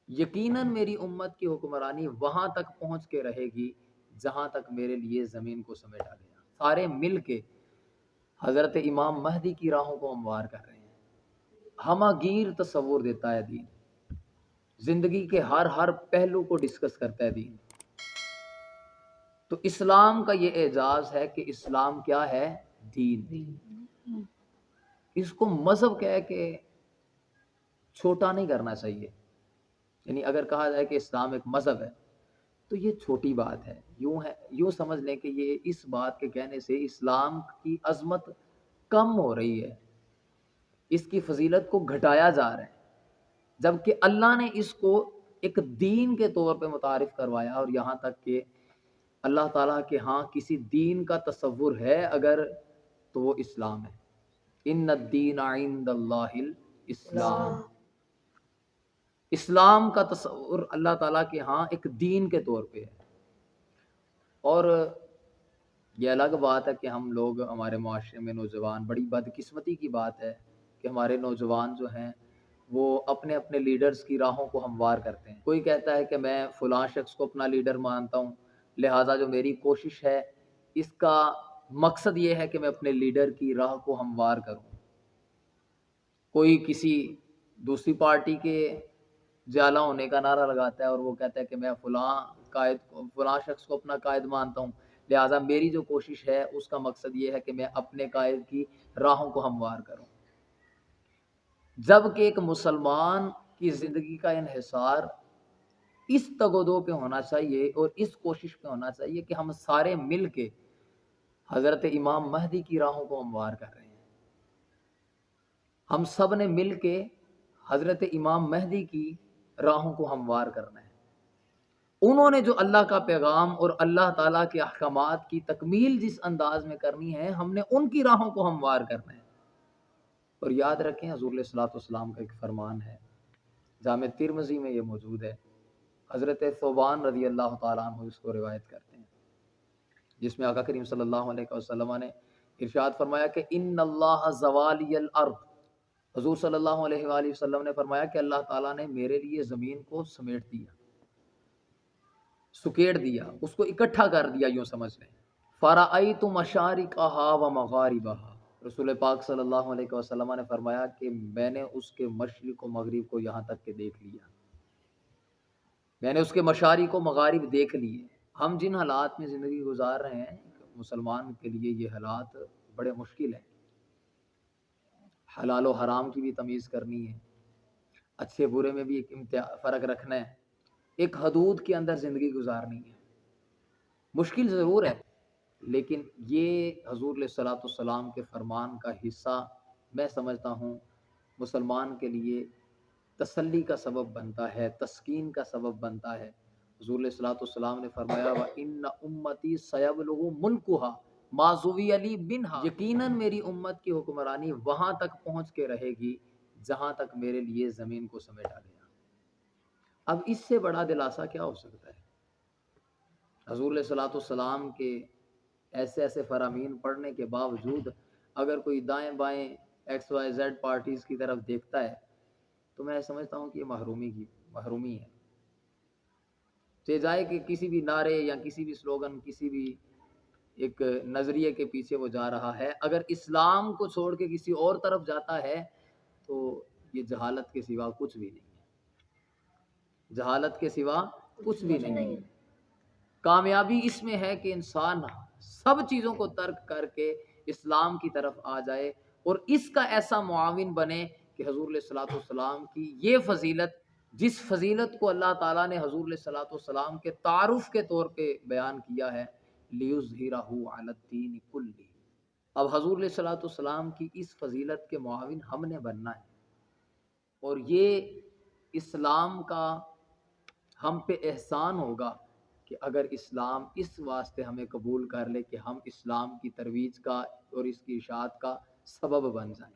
یقیناً میری امت کی حکمرانی وہاں تک پہنچ کے رہے گی جہاں تک میرے لیے زمین کو سمیٹا گیا۔ سارے مل کے حضرت امام مہدی کی راہوں کو ہموار کر رہے ہیں۔ ہمہ گیر تصور دیتا ہے دین، زندگی کے ہر پہلو کو ڈسکس کرتا ہے دین۔ تو اسلام کا یہ اعزاز ہے کہ اسلام کیا ہے؟ دین۔ اس کو مذہب کہہ کے چھوٹا نہیں کرنا چاہیے۔ یعنی اگر کہا جائے کہ اسلام ایک مذہب ہے تو یہ چھوٹی بات ہے، یوں سمجھ لیں کہ یہ اس بات کے کہنے سے اسلام کی عظمت کم ہو رہی ہے، اس کی فضیلت کو گھٹایا جا رہا ہے، جبکہ اللہ نے اس کو ایک دین کے طور پہ متعارف کروایا۔ اور یہاں تک کہ اللہ تعالیٰ کے ہاں کسی دین کا تصور ہے اگر تو وہ اسلام ہے۔ ان الدین عند اللہ الاسلام، اسلام کا تصور اللہ تعالیٰ کے ہاں ایک دین کے طور پہ ہے۔ اور یہ الگ بات ہے کہ ہم لوگ، ہمارے معاشرے میں نوجوان، بڑی بدقسمتی کی بات ہے کہ ہمارے نوجوان جو ہیں وہ اپنے اپنے لیڈرز کی راہوں کو ہموار کرتے ہیں۔ کوئی کہتا ہے کہ میں فلاں شخص کو اپنا لیڈر مانتا ہوں، لہٰذا جو میری کوشش ہے اس کا مقصد یہ ہے کہ میں اپنے لیڈر کی راہ کو ہموار کروں۔ کوئی کسی دوسری پارٹی کے جالا ہونے کا نعرہ لگاتا ہے اور وہ کہتا ہے کہ میں فلاں شخص کو اپنا قائد مانتا ہوں، لہٰذا میری جو کوشش ہے اس کا مقصد یہ ہے کہ میں اپنے قائد کی راہوں کو ہموار کروں۔ جب کہ ایک مسلمان کی زندگی کا انحصار اس تگ و دو پہ ہونا چاہیے اور اس کوشش پہ ہونا چاہیے کہ ہم سارے مل کے حضرت امام مہدی کی راہوں کو ہموار کر رہے ہیں۔ ہم سب نے مل کے حضرت امام مہدی کی راہوں کو ہموار کرنا ہے۔ انہوں نے جو اللہ کا پیغام اور اللہ تعالیٰ کے احکامات کی تکمیل جس انداز میں کرنی ہے، ہم نے ان کی راہوں کو ہموار کرنا ہے۔ اور یاد رکھیں حضور علیہ الصلوۃ والسلام کا ایک فرمان ہے، جامع ترمذی میں یہ موجود ہے، حضرت ثوبان رضی اللہ تعالیٰ عنہ اس کو روایت کرتے ہیں، جس میں آقا کریم صلی اللہ علیہ وسلم نے ارشاد فرمایا کہ ان اللہ زوالی الارض، حضور صلی اللہ علیہ وآلہ وسلم نے فرمایا کہ اللہ تعالیٰ نے میرے لیے زمین کو سمیٹ دیا، سکیڑ دیا، اس کو اکٹھا کر دیا، یوں سمجھ لیں۔ فرأیت مشارقها ومغاربها، رسول پاک صلی اللہ علیہ وسلم نے فرمایا کہ میں نے اس کے مشرق و مغرب کو یہاں تک کہ دیکھ لیا، میں نے اس کے مشارق و مغارب دیکھ لیے۔ ہم جن حالات میں زندگی گزار رہے ہیں، مسلمان کے لیے یہ حالات بڑے مشکل ہیں۔ حلال و حرام کی بھی تمیز کرنی ہے، اچھے برے میں بھی ایک فرق رکھنا ہے، ایک حدود کے اندر زندگی گزارنی ہے۔ مشکل ضرور ہے، لیکن یہ حضور علیہ الصلوۃ والسلام کے فرمان کا حصہ میں سمجھتا ہوں مسلمان کے لیے تسلی کا سبب بنتا ہے، تسکین کا سبب بنتا ہے۔ حضور علیہ الصلوۃ والسلام نے فرمایا وَإِنَّ أُمَّتِي سَيَبْلُغُ مُلْكُهَا مَا زُوِيَ لِي مِنْهَا، یقیناً میری امت کی حکمرانی وہاں تک پہنچ کے رہے گی جہاں تک میرے لیے زمین کو سمیٹا گیا۔ اب اس سے بڑا دلاسا کیا ہو سکتا ہے؟ حضور علیہ الصلوۃ والسلام کے ایسے فرامین پڑھنے کے باوجود اگر کوئی دائیں بائیں ایکس وائی زیڈ پارٹیز کی طرف دیکھتا ہے تو میں سمجھتا ہوں کہ یہ محرومی ہے۔ چاہے جائے کہ کسی بھی نعرے یا کسی بھی سلوگن، کسی بھی ایک نظریے کے پیچھے وہ جا رہا ہے، اگر اسلام کو چھوڑ کے کسی اور طرف جاتا ہے تو یہ جہالت کے سوا کچھ بھی نہیں ہے، جہالت کے سوا کچھ بھی نہیں ہے۔ کامیابی اس میں ہے کہ انسان سب چیزوں کو ترک کر کے اسلام کی طرف آ جائے اور اس کا ایسا معاون بنے کہ حضور علیہ الصلوۃ والسلام کی یہ فضیلت، جس فضیلت کو اللہ تعالیٰ نے حضور علیہ الصلوۃ والسلام کے تعارف کے طور پہ بیان کیا ہے، لِيُظْهِرَهُ عَلَى الدِّينِ كُلِّهِ، اب حضور علیہ الصلوۃ والسلام کی اس فضیلت کے معاون ہم نے بننا ہے۔ اور یہ اسلام کا ہم پہ احسان ہوگا کہ اگر اسلام اس واسطے ہمیں قبول کر لے کہ ہم اسلام کی ترویج کا اور اس کی اشاعت کا سبب بن جائیں۔